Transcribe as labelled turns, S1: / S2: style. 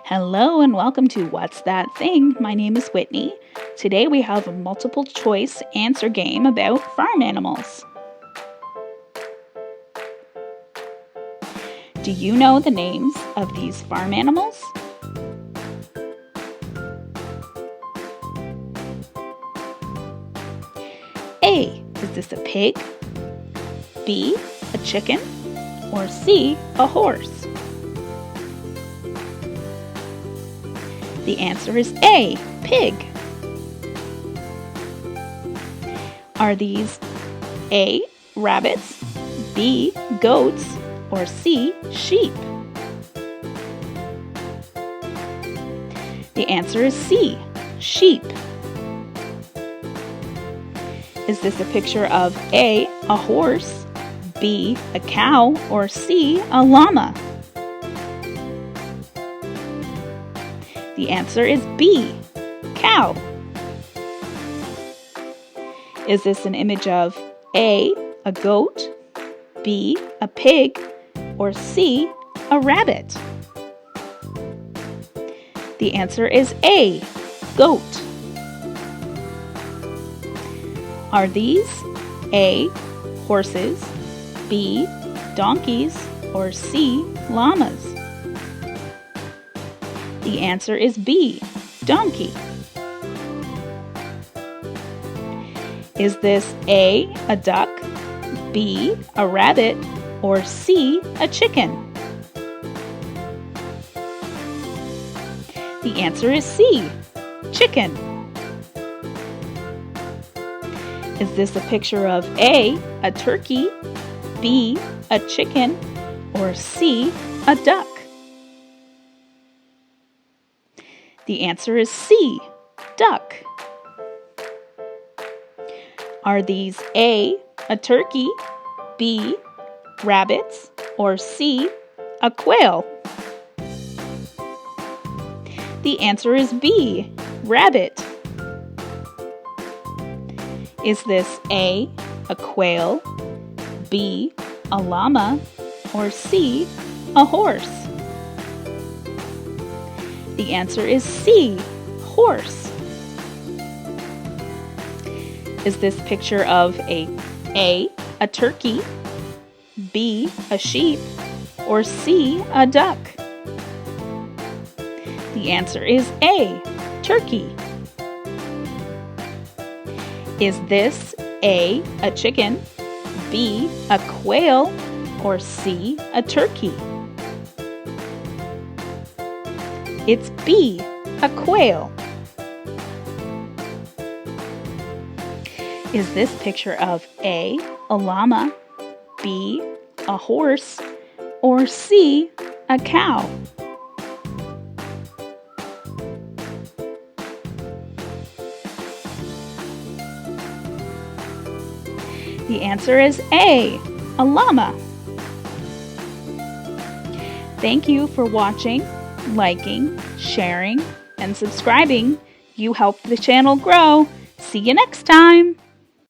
S1: Hello and welcome to What's That Thing? My name is Whitney. Today we have a multiple choice answer game about farm animals. Do you know the names of these farm animals? A. Is this a pig? B. A chicken? Or C. A horse? The answer is A. Pig. Are these A. Rabbits, B. Goats, or C. Sheep? The answer is C. Sheep. Is this a picture of A. A horse, B. A cow, or C. A llama? The answer is B. Cow. Is this an image of A. A goat, B. A pig, or C. A rabbit? The answer is A. Goat. Are these A. Horses, B. Donkeys, or C. Llamas? The answer is B. Donkey. Is this A. A duck, B. A rabbit, or C. A chicken? The answer is C. Chicken. Is this a picture of A. A turkey, B. A chicken, or C. A duck? The answer is C. Duck. Are these A. A turkey, B. Rabbits, or C. A quail? The answer is B. Rabbit. Is this A. A quail, B. A llama, or C. A horse? The answer is C. Horse. Is this picture of A. A turkey, B. A sheep, or C. A duck? The answer is A. Turkey. Is this A. A chicken, B. A quail, or C. A turkey? It's B. A quail. Is this picture of A. A llama, B. A horse, or C. A cow? The answer is A. A llama. Thank you for watching, liking, sharing, and subscribing. You help the channel grow. See you next time.